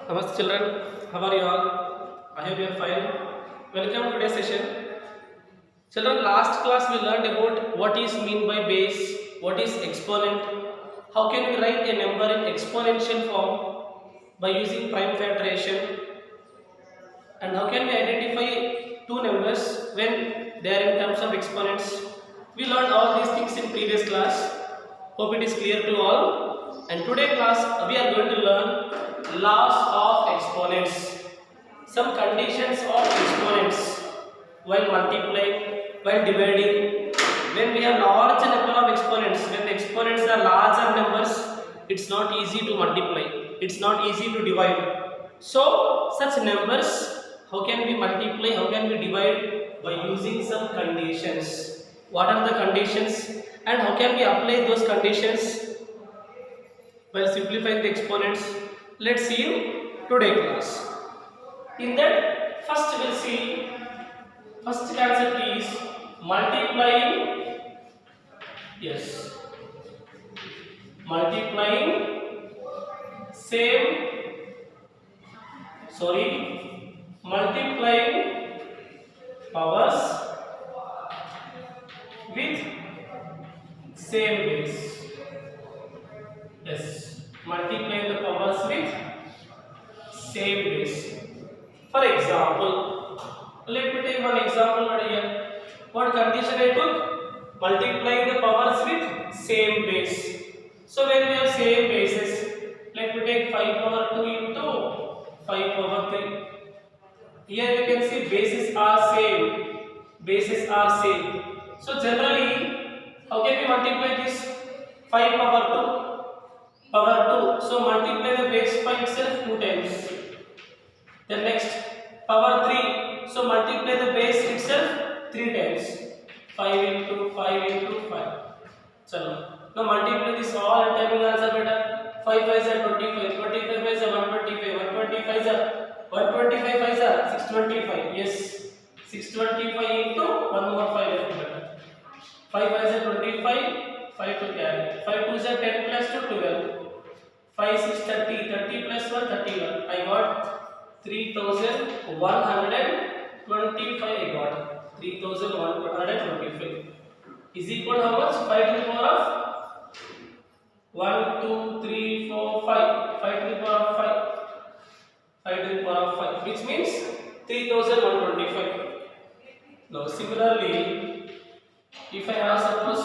Namaste children, how are you all? I hope you are fine. Welcome to today's session. Children, last class we learned about what is mean by base, what is exponent, how can we write a number in exponential form by using prime factorization, and how can we identify two numbers when they are in terms of exponents. We learned all these things in previous class. Hope it is clear to all. And today class we are going to learn laws of exponents, some conditions of exponents while multiplying, while dividing. When we have large number of exponents, when the exponents are larger numbers, it's not easy to multiply, it's not easy to divide. So such numbers, how can we multiply, how can we divide? By using some conditions. What are the conditions and how can we apply those conditions while simplifying the exponents? Let's see in today class. In that, first we'll see, first concept is multiplying, yes, multiplying multiplying powers with same base. Yes, multiply the powers with same base. For example, let me take one example right here. What condition I took? Multiply the powers with same base. So when we have same bases, let me take 5 power 2 into 5 power 3. Here you can see bases are same. Bases are same. So generally, how can we multiply this? 5 power 2. So multiply the base 5 itself 2 times. Then next, power 3. So multiply the base itself 3 times. 5 into 5 into 5. Chalo. Now multiply this all and tell me the answer beta. 5 5 is 25. 25 is 125. 125 is 125 is 625. Yes. 625 into 1 more 5 left beta. 5 5 is 25. 5 to carry. 5 2 is 10 plus 2 12. 5 6 30. 30 plus 1 31. I got 3125. I got 3125 is equal to how much? 5 to the power of 1 2 3 4 5. 5 to the power of 5. 5 to the power of 5, which means 3125. Now similarly, if I have suppose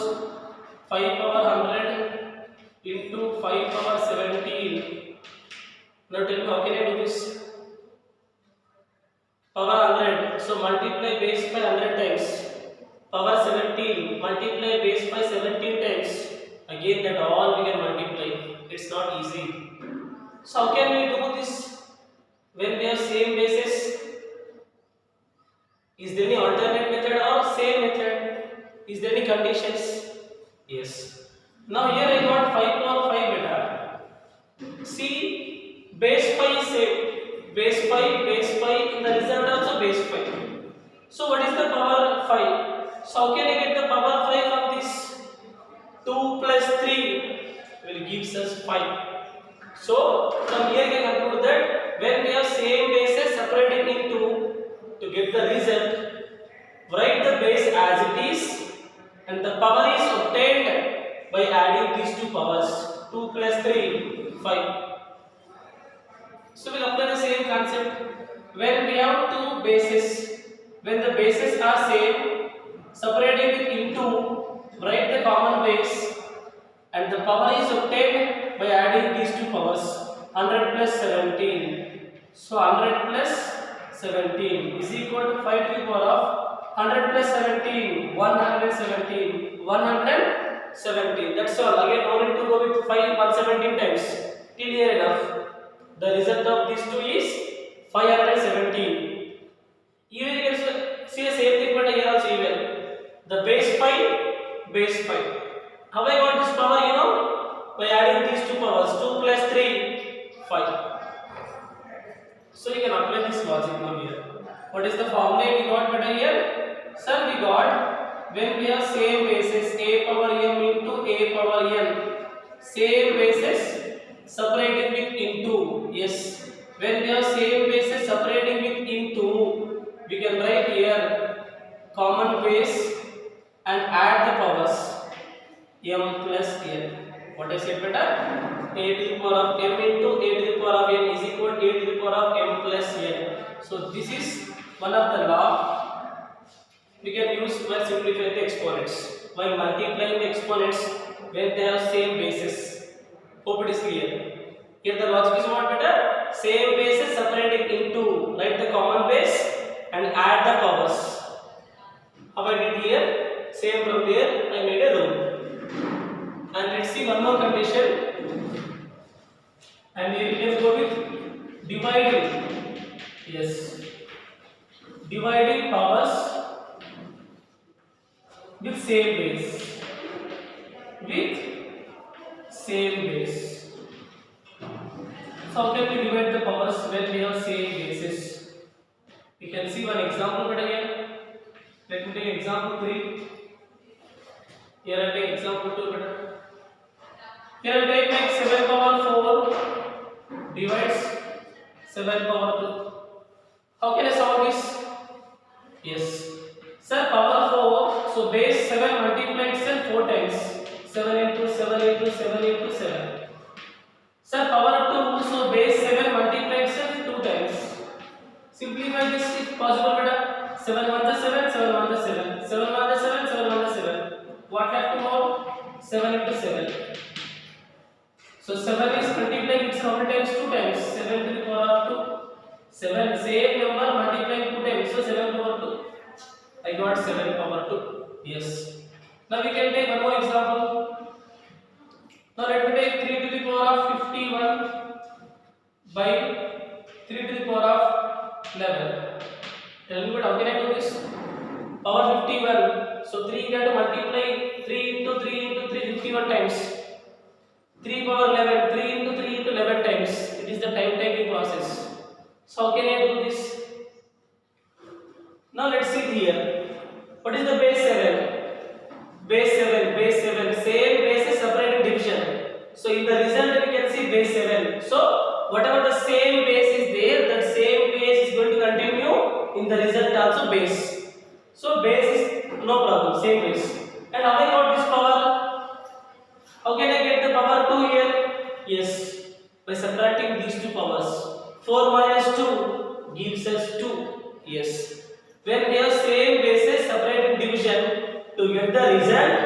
5 power 100 into 5 power 17, now tell me how can I do this? Power 100, so multiply base by 100 times. Power 17, multiply base by 17 times. Again that all we can multiply. It's not easy. So how can we do this when we have same bases? Is there any alternate method or same method? Is there any conditions? Yes. Now here I got 5 power 5 beta. See, base 5 is same. Base 5, in the result also base 5. So what is the power 5? So how can I get the power 5 from this? 2 plus 3 will gives us 5. So from here we can conclude that when we have same bases separated into, to get the result, write the base as it is and the power is obtained by adding these two powers. 2 plus 3, 5. So we'll apply the same concept. When we have two bases, when the bases are same, separating it into, write the common base and the power is obtained by adding these two powers. 100 plus 17. So 100 plus 17 is equal to 5 to the power of 100 plus 17, 117, 117. That's all. Again, no need to go with 5 117 times. Till here enough. The result of these two is 517. Even you can see the same thing, but here also even the base 5. How I got this power? You know, by adding these two powers. 2 plus 3, 5. So you can apply this logic now here. What is the formula we got better here? Sir, we got when we have same bases a power m into a power n. Same bases separating with into. Yes, When we have same bases separating with into, we can write here common base and add the powers m plus n. What I said better? A to the power of m into a to the power of n is equal to a to the power of m plus n. So this is one of the law we can use while simplifying the exponents, while multiplying the exponents when they have same bases. Hope it is clear. Here the logic is what better? Same bases separating into, write the common base and add the powers. How I did here? Same from there I made a rule. And let's see one more condition. And here we can go with dividing. Yes. Dividing powers with same base. With same base. So how can we divide the powers when we have same bases? We can see one example better here. Let me take example 3. Here I take example 2 better. Here I take like 7 power 4 divides 7 power 2. How can I solve this? Yes. Sir, power 4, so base 7 multiplied itself 4 times. 7 into 7 into 7 into 7. Sir, power 2, so base 7 multiplied itself 2 times. Simplify this if possible, better. 7 1 the 7, 7 1 the 7, 7 1 the 7, 7 1 the 7. What left to more? 7 into 7. So 7 is multiplying itself how many times? 2 times. 7 to the power of 2. 7, same number multiplying 2 times. So 7 power 2. I got 7 power 2. Yes. Now we can take one more example. Now let me take 3 to the power of 51 by 3 to the power of 11. Tell me, but how can I do this? Power 51. So 3 you have to multiply 3 into 3 into 3 51 times. 3 power 11. 3 into 3 into 11 times. It is the time taking process. So how can I do this? Now let's see here. What is the base 7? Base 7, base 7. Same bases separated division. So in the result we can see base 7. So whatever the same base is there, that same base is going to continue in the result also base. So base is no problem, same base. And how I got this power? How can I get the power 2 here? Yes, by subtracting these two powers. 4 minus 2 gives us 2. Yes. When we have same bases separated division, to get the result,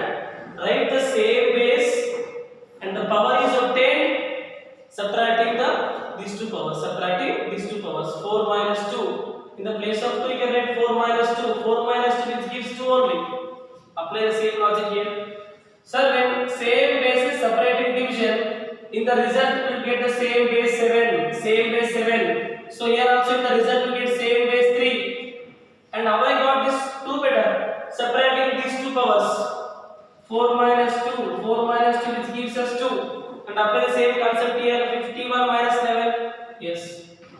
write the same base and the power is obtained subtracting these two powers. Subtracting these two powers. 4 minus 2. In the place of 2 you can write 4 minus 2. 4 minus 2 which gives 2 only. Apply the same logic here. Sir, when same bases separating division, in the result you will get the same base 7. Same base 7. So here also in the result you get same base 3. And how I got this 2 better? Separating these two powers. 4 minus 2. 4 minus 2 which gives us 2. And apply the same concept here. 51 minus 11. Yes.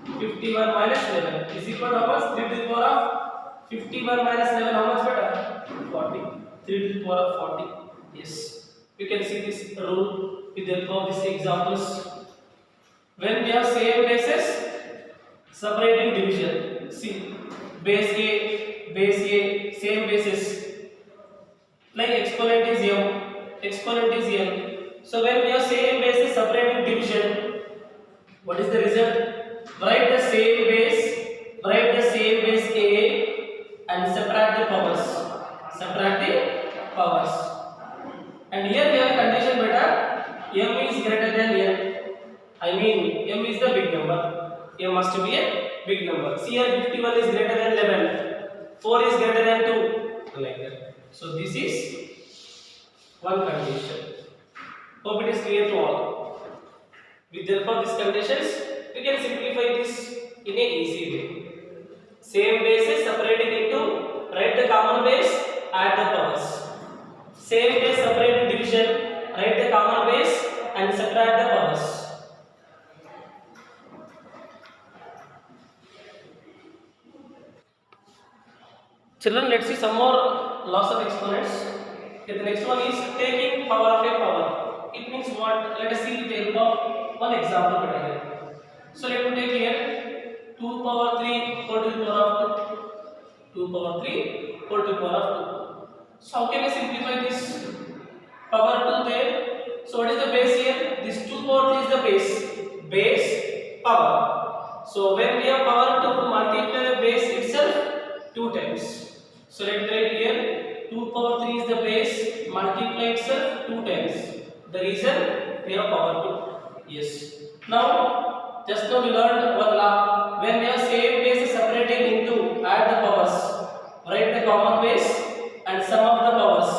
51 minus 11 is equal to how much? 3 to the power of 51 minus 11. How much better? 40. 3 to the power of 40. Yes. You can see this rule with the help of these examples. When we have same bases, separating division. See, base A, same bases. Like exponent is m, exponent is n. So when we have same bases, separating division, what is the result? Write the same base A and subtract the powers. Subtract the powers. And here we have a condition better. M is greater than n. I mean m is the big number. M must be a big number. See here 51 is greater than 11. 4 is greater than 2. Like that. So this is one condition. Hope it is clear to all. With the help of these conditions, we can simplify this in a easy way. Same bases separating into, write the common base, add the powers. Same base separated division, write the common base and subtract the powers. Children, let's see some more laws of exponents. Okay, the next one is taking power of a power. It means what? Let us see with the help of one example right here. So let me take here 2 power 3 whole to the power of 2. 2 power 3 whole to the power of 2. So how can I simplify this? Power 2 there. So what is the base here? This 2 power 3 is the base. Base power. So when we have power 2, multiply the base itself 2 times. So let me write here 2 power 3 is the base, multiply itself 2 times. The reason we have power 2. Yes. Now just now we learned one law. When we have same base separated into, add the powers. Write the common base and sum of the powers.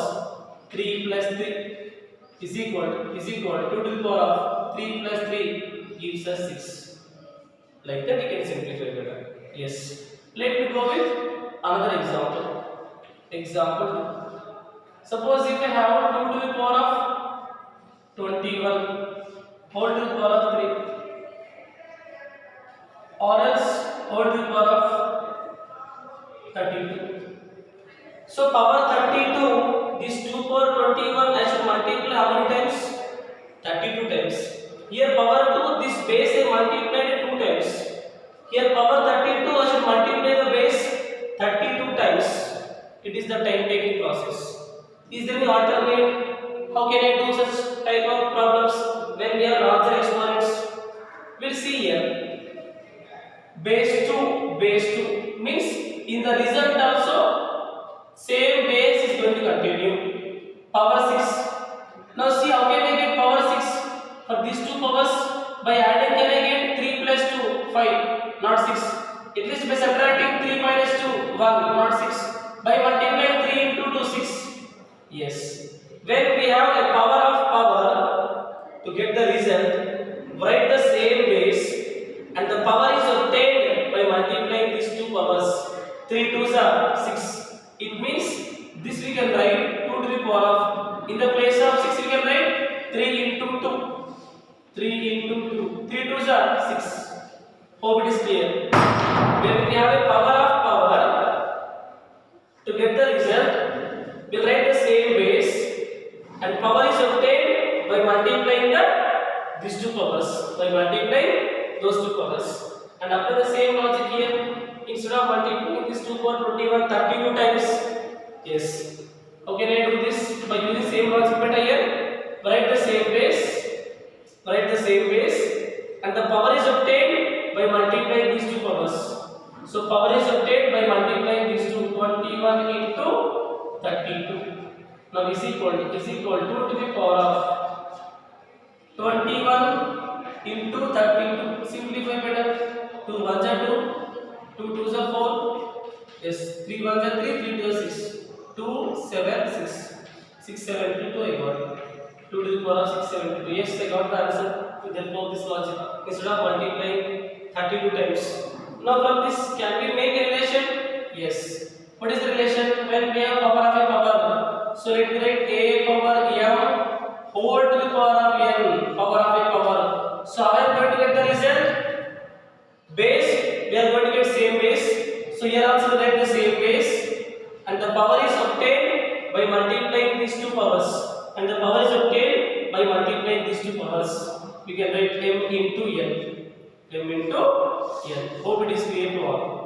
3 plus 3 is equal to 2 to the power of 3 plus 3 gives us 6. Like that you can simplify better. Yes. Let me go with another example. Example 2. Suppose if I have 2 to the power of 21 whole to the power of 3, or else whole to the power of 32. So power 32, this 2 power 21 I should multiply how many times? 32 times. Here power 2, this base I multiplied 2 times. Here power 32 I should multiply the base 32 times. It is the time taking process. Is there any alternate? How can I do such type of problems when we have larger exponents? We'll see here. Base 2 means in the result also same base is going to continue. Power 6. Now see how can I get power 6? For these two powers, by adding can I get 3 plus 2, 5, not 6. At least by subtracting 3 minus 2, 1, not 6. By multiplying 3 into 2, 6. Yes. When we have a power of power, to get the result, write the same base and the power is obtained by multiplying these two powers. 3 2s are 6. It means this we can write 2 to the power of, in the place of 6 we can write 3 into 2. 3 into 2. 3 2s are 6. Hope it is clear. When we have a power of power, to get the result, we write the same base and power is obtained by multiplying these two powers. By multiplying those two powers. And apply the same logic here. Instead of multiplying this 2 power 21 32 times. Yes. How can I do this? By using same logic better here. Write the same base. Write the same base. And the power is obtained by multiplying these two powers. So power is obtained by multiplying these two. 21 into 32. Now is equal to 2 to the power of 21 into 32. Simplify better. 2 1s are 2. 2 2s are 4. Yes. 3 1s are 3. 3 2s are 6. 2 7 6. 672 I got. 2 to the power of 672. Yes, I got the answer with the help of this logic. Instead of multiplying 32 times. Now from this, can we make a relation? Yes. What is the relation? When we have power of a power. So let me write a power m whole to the power of n. Power of a power. So how are we going to get the result? Base, we are going to get same base. So here also write the same base. And the power is obtained by multiplying these two powers. And the power is obtained by multiplying these two powers. We can write m into n. M into n. Hope it is clear to all.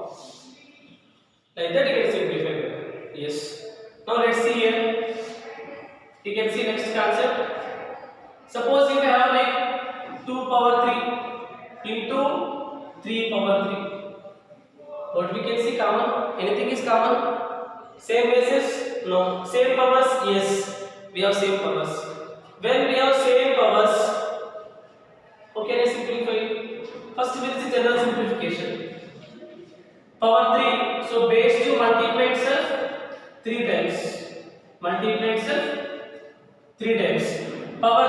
Like that you can simplify it. Yes. Now let's see here. You can see next concept. Suppose if I have like 2 power 3 into 3 power 3. What we can see common? Anything is common? Same basis? No. Same powers? Yes. We have same powers. When we have same powers, how can I simplify? First we will see general simplification. Power 3, so base 2 multiply itself 3 times. Multiply itself 3 times. Power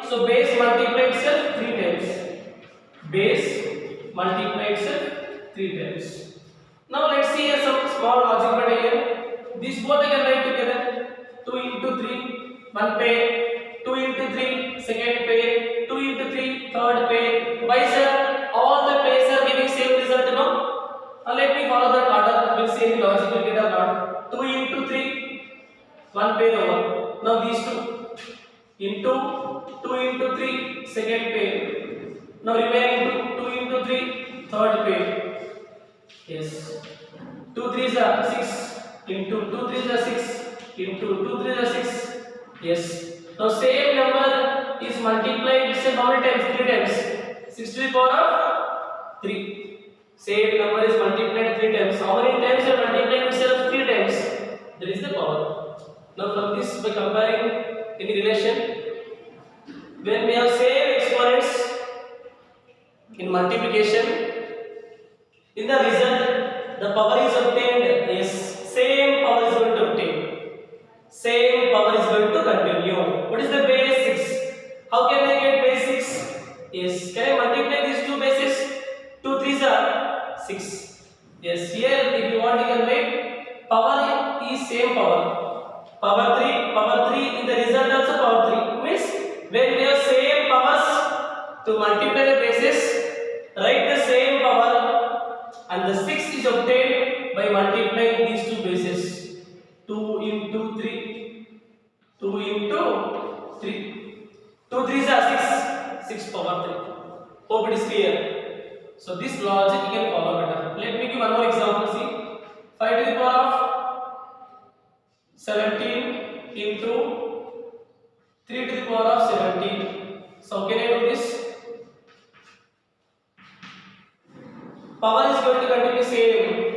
3, so base multiply itself 3 times. Base multiply itself 3 times. Now let's see here some small logic better here. These both I can write together. 2 into 3, one pair. 2 into 3, second pair. 2 into 3, third pair. Why sir? All the pairs are giving same result, no? Let me follow that order. We'll see the logic will get or not. 2 into 3, one pair over. Now these two into 2 into 3, second pair. Now remaining 2 into 3, third pair. Yes. 2 3s are 6 into 2 3s are 6 into 2 3s are 6. Yes. Now same number is multiplied itself how many times? 3 times. 6 to the power of 3. Same number is multiplied 3 times. How many times you are multiplying itself? 3 times. That is the power. Now from this, by comparing any relation, when we have same exponents in multiplication, in the result the power is obtained. Yes, same power is going to obtain. Same power is going to continue. What is the base? 6. How can I get base 6? Yes, can I multiply these two bases? 2 3s are 6. Yes, here if you want you can write power is same power. Power 3 in the result also power 3. Means when we have same powers to multiply the bases, write the same power, and the 6 is obtained by multiplying these two bases. 2 into 3. 2 into 3. 2 3s are 6. 6 power 3. Hope it is clear. So this logic you can follow better. Let me give one more example. See, 5 to the power of 17 into 3 to the power of 17. So how can I do this? Power is going to continue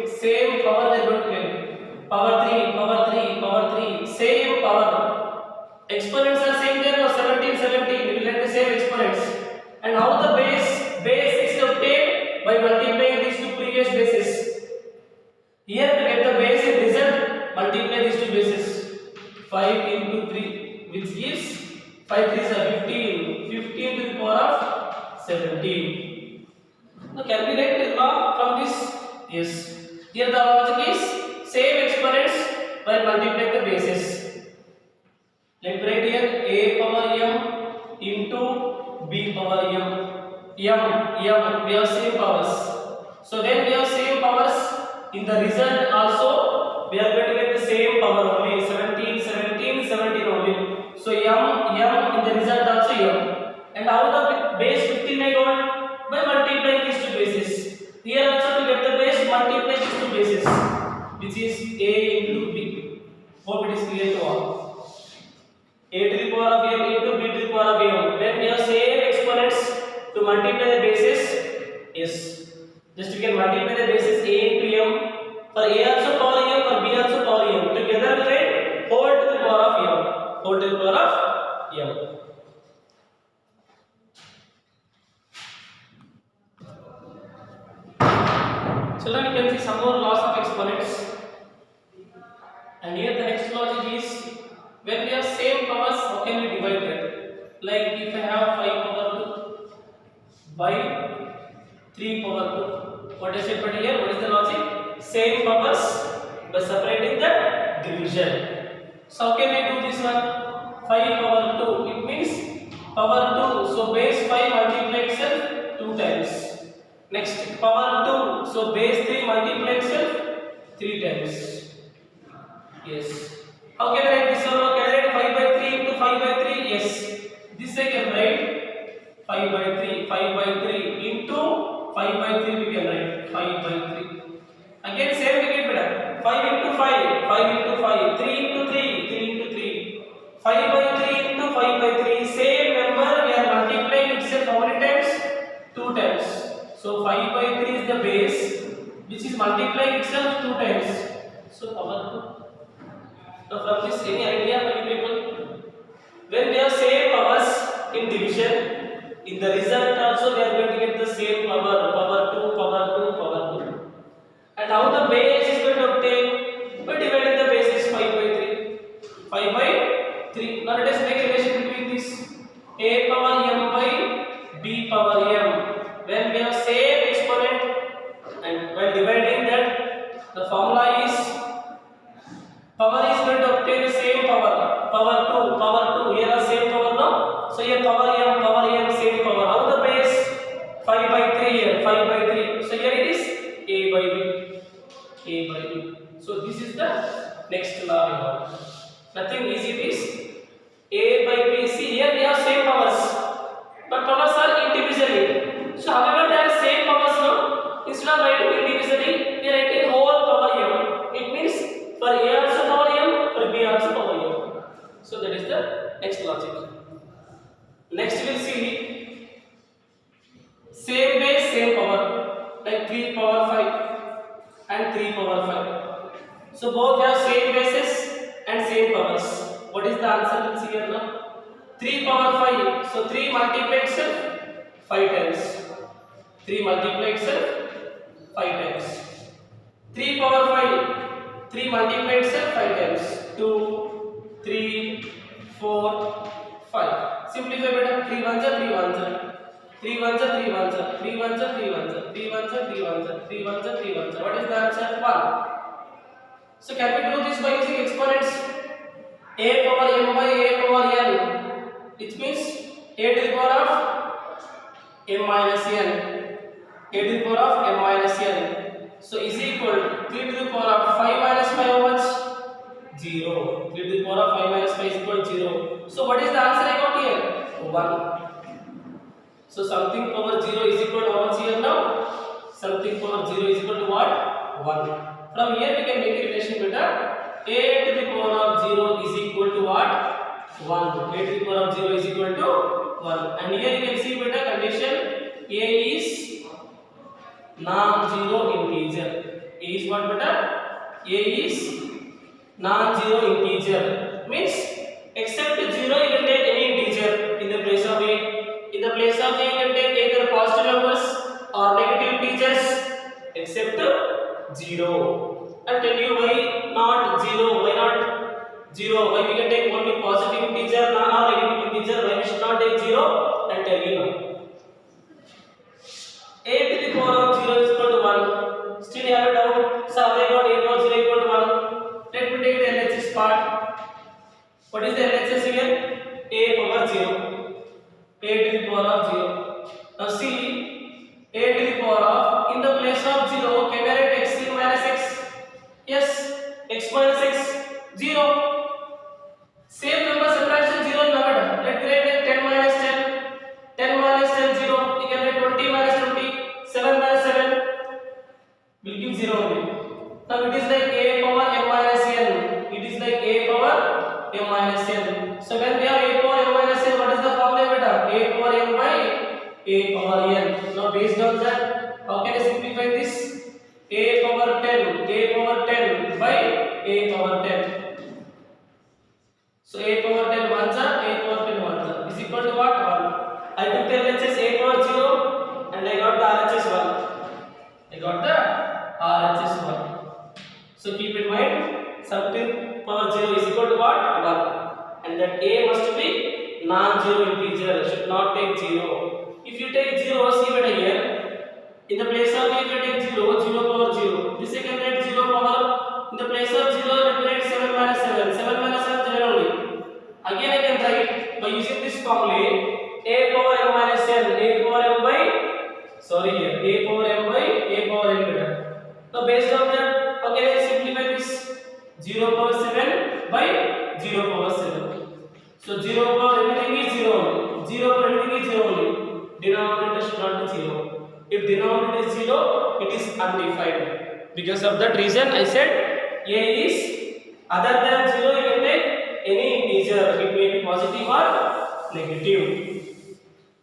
same power they are going to get. Power 3, power 3, power 3, same power. Exponents are same there, no 17, 17. We will get the same exponents. And how the base 6 is obtained? By multiplying these two previous bases. Here to get the base in result, multiply these two bases. 5 into 3, which gives 5 3s are 15. 15 to the power of 17. Now can we write the law from this? Yes. Here the logic is same exponents while multiplying the bases. Let me write here a power m into b power m. We have same powers. So when we have same powers, in the result also we are going to get the same power only. 17, 17, 17 only. So m in the result also m. And how the base 15 I got? By multiplying these two bases. Here also to get the base, multiply these two bases, which is a into b. Hope it is clear to all. A to the power of m into b to the power of m. When we have same exponents to multiply the bases, yes, just you can multiply the bases a into m. For a also power m, for b also power m. Together we write whole to the power of m. Whole to the power of m. Children, you can see some more laws of exponents. And here the next logic is, when we have same powers, how can we divide that? Like if I have 5 power 2 by 3 power 2. What is it here? What is the logic? Same powers by separating the division. So how can I do this one? 5 power 2. It means power 2. So base 5 multiply itself 2 times. Next power 2. So base 3 multiply itself 3 times. Yes. How can I write this one? Can I write 5 by 3 into 5 by 3? Yes. This I can write 5 by 3. 5 by 3 into 5 by 3 we can write 5 by 3. Again same we get better. 5 into 5. 5 into 5. 3 into 3. 3 into 3. 5 by 3 into 5 by 3. Same number we are multiplying itself how many times? 2 times. So 5 by 3 is the base, which is multiplying itself 2 times. So power 2. Now from this, any idea for you people? When we have same powers in division, in the result also we are going to get the same power. Power 2, power 2, power 2. And how the base is going to obtain? By dividing the bases 5 by 3. 5 by 3. Now let us make a relation between this. A power m by b power m. When we have same exponent, and while dividing that, the formula is power is going to obtain the same power. Power 2. Here are same power now. So here power m, same power. How the base? 5 by 3 here. 5 by 3. So here it is a by b. A by b. So this is the next law we have. Nothing easy this. A by b. See here we have same powers, but powers are individually. So however they are same powers 3 power 5 and 3 power 5. So both have same bases and same powers. What is the answer? Let's see here now. 3 power 5. So 3 multiplied itself 5 times. 3 multiplied itself 5 times. 3 power 5. 3 multiplied itself 5 times. 2, 3, 4, 5. Simplify better. 3 ones are 3 ones are. 3 ones are 3 ones are. 3 ones are 3 ones are. 3 ones are 3 ones are. 3 ones are 3 ones are. What is the answer? 1. So can we do this by using exponents? A power m by a power n. It means a to the power of m minus n. A to the power of m minus n. So is equal to 3 to the power of 5 minus 5 how much? 0. 3 to the power of 5 minus 5 is equal to 0. So what is the answer I got here? 1. So something power 0 is equal to how much here now? Something power 0 is equal to what? 1. From here we can make a relation better. A to the power of 0 is equal to what? 1. A to the power of 0 is equal to 1. And here you can see better condition. A is non-zero integer. A is what better? A is non-zero integer. Means except 0 you can take any integer in the place of A. In the place of A you can take either positive numbers or negative integers except 0. I'll tell you why not 0. Why not 0? Why we can take only positive integer or negative integer? Why we should not take 0? I'll tell you now. A to the power of 0 is equal to 1. Still you have a doubt. So I got a power 0 equal to 1. Let me take the LHS part. What is the LHS here? A power 0. A to the power of 0. Now see, a to the power of, in the place of 0, can I write x minus x? Yes, x minus x, 0. Same number subtraction 0 now. Let me write 10 minus 10. 10 minus 10, 0. You can write 20 minus 20. 7 minus 7 will give 0 only. Now it is like a power m minus n. It is like a power m minus n. So when we have a power m minus n, what is the formula beta? A power m by a power n. Now based on that, how can I simplify this? A power 10 by a power 10. So a power 10 ones are, a power 10 ones are is equal to what? 1. I took the LHS a power 0 and I got the RHS 1. I got the RHS 1. So keep in mind, something power 0 is equal to what? 1. And that a must be non-zero integer, should not take 0. If you take 0, see better here. In the place of a, if you take 0, 0 power 0. This you can write 0 power. In the place of 0, let me write 7 minus 7. 7 minus 7, 0 only. Again I can write by using this formula. A power m minus n. A power m by, sorry here. A power m by a power n better. Now based on that, how can I simplify this? 0 power 7 by 0 power 7. So 0 power everything is 0 only. 0 power everything is 0 only. Denominator should not be 0. If denominator is 0, it is undefined. Because of that reason, I said a is other than 0. You can take any integer. It may be positive or negative.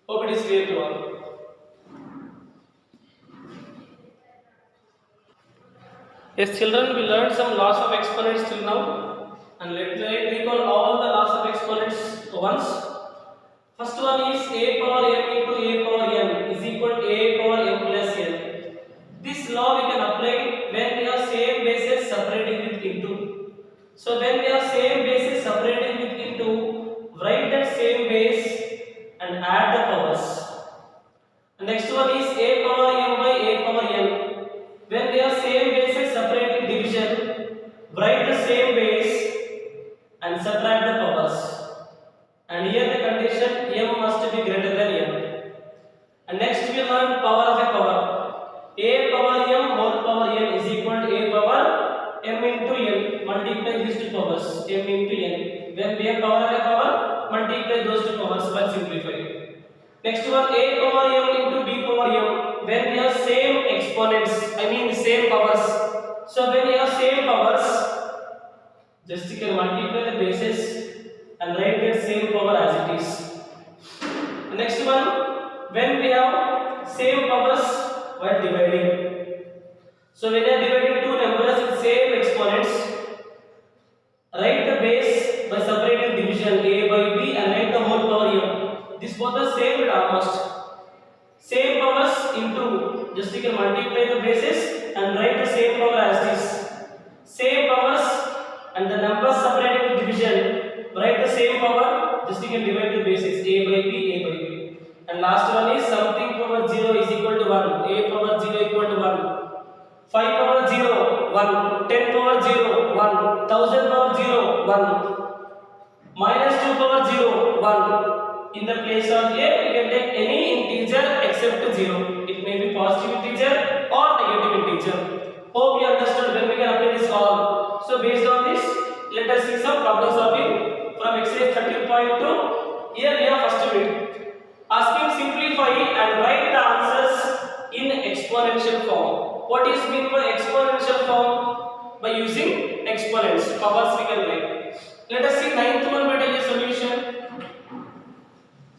Hope it is clear to all. Yes, children, we learned some laws of exponents till now, and let me recall all the laws of exponents once. First one is a power m into a power n is equal to a power m plus n. This law we can apply when we have same bases separating with into. So when we have same bases separating with into, write that same base and add the powers. And next one is a power m by a power n. When we have same bases separating division, write the same base and subtract the powers. And here the condition m must be greater than n. And next we learn power of a power. A power m whole power n is equal to a power m into n. Multiply these two powers, m into n. When we have power of a power, multiply those two powers by simplifying. Next one, a power m into b power m. When we have same exponents, I mean same powers. So when we have same powers, just you can multiply the bases and write that same power as it is. The next one, when we have same powers while dividing. So when you are dividing two numbers with same exponents, write the base by separating division a by b and write the whole power m. This both are same but almost same powers into, just you can multiply the bases and write the same power as this. Same powers and the numbers separating the division, write the same power, just you can divide the bases a by b. And last one is something power 0 is equal to 1, a power 0 equal to 1. 5 power 0, 1, 10 power 0, 1, 1000 power 0, 1, minus 2 power 0, 1. In the place of a, we can take any integer except 0. It may be positive integer or negative integer. Hope you understood when we can apply this all. So based on this, let us see some problem solving from exercise 13.2. Here we have first bit. Asking simplify and write the answers in exponential form. What is meant by exponential form? By using exponents, powers we can write. Let us see ninth one better solution.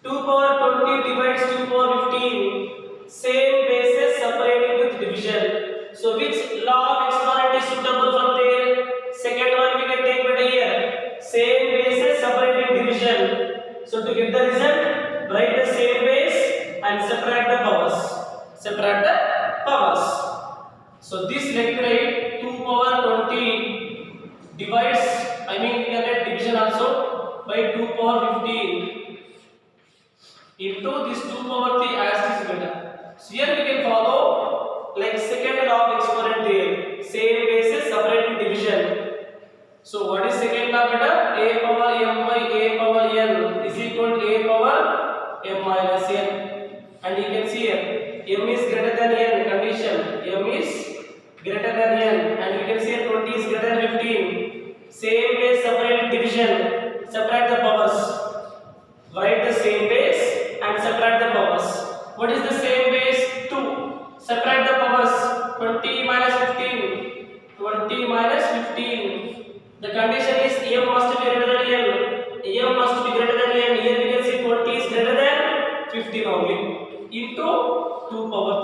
2 power 20 divides 2 power 15. Same bases separating with division. So which law of exponent is suitable from there? Second one we can take better here. Same bases separating division. So to get the result, write the same base and subtract the powers. Subtract the powers. So this let me write 2 power 20 divides, we can write division also by 2 power 15 into this 2 power 3 as this better. So here we can follow like second law of exponent there. Same bases separating division. So what is second law better? A power m by a power n is equal to a power m minus n. And you can see here m is greater than n condition. M is greater than n, and you can see 20 is greater than 15. Same base separated division. Subtract the powers. Write the same base and subtract the powers. What is the same base? 2. Subtract the powers. 20 minus 15. 20 minus 15. The condition is m must be greater than n. M must be greater than n. Here we can see 20 is greater than 15 only. Into 2 power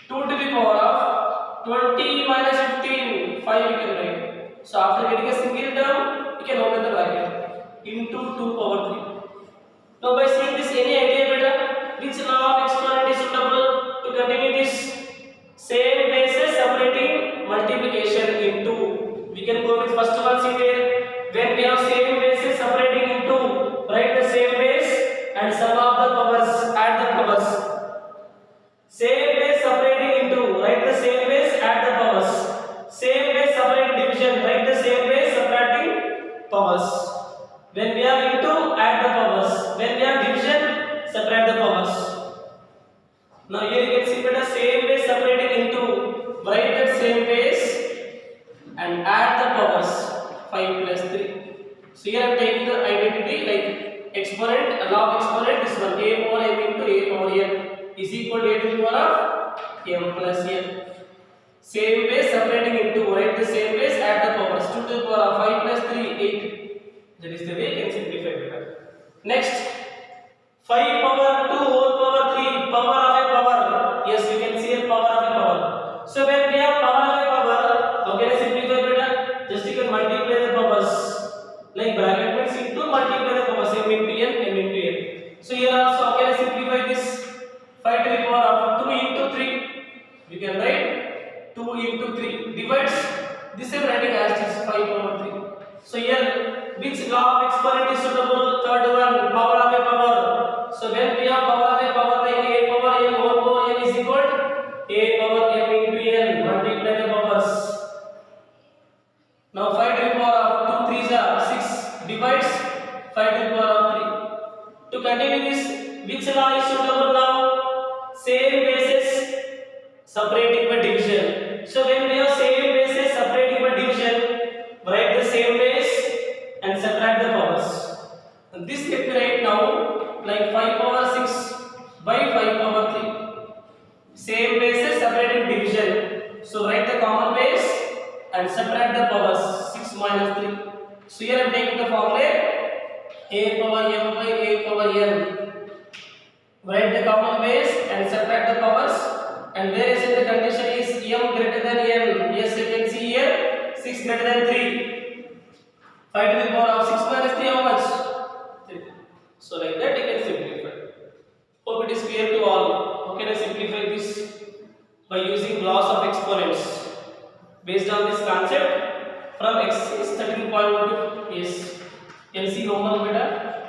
3. 2 to the power of 20 minus 15. 5 we can write. So after getting a single term, we can open the bracket. Into 2 power 3. Now by seeing this, any idea better? Which law of exponent is suitable to continue this? Same bases separating multiplication into. We can go with first one, see there. When we have same bases separating into, write the same base and sum of the powers, add the powers. Same base separating into, write the same base, add the powers. Same base separating division, write the same base subtracting powers. When we are into, add the powers. When we are division, subtract the powers. Now here you can see the same base separating into, write that same base and add the powers. 5 plus 3. So here I am taking the identity like exponent, law of exponent, this one a power m into a power n is equal to a to the power of m plus n. Same base separating into, write the same base, add the powers. 2 to the power of 5 plus 3, 8. That is the way you can simplify better. Next, 5 power 2 whole power 3, power of a power. Yes, you can see a power of a power. So when we have power of a power, how can I simplify better? Just you can multiply the powers. Like bracket means into multiply the powers, m into n. So here also how can I simplify this? 5 to the power of 2 into 3. We can write 2 into 3 divides. This I am writing as this 5 power 3. So here which law of exponent is suitable? Third one, power of a power. So when we have power of a power like a power n whole power n is equal to a power m into n, multiply the powers. Now 5 to the power of 2 3s are 6 divides 5 to the power of 3. To continue this, which law is suitable now? Same bases separating by division. So when we have same bases separating by division, write the same base and subtract the powers. And this let me write now like 5 power 6 by 5 power 3. Same bases separating division. So write the common base and subtract the powers. 6 minus 3. So here I am taking the formula a power m by a power n. Write the common base and subtract the powers. and where is the condition is m greater than n. Yes, you can see here 6 greater than 3. 5 to the power of 6 minus 3 how much? 3. So like that you can simplify. Hope it is clear to all. How can I simplify this? By using laws of exponents. Based on this concept, from x is 13.2. Yes, LC normal beta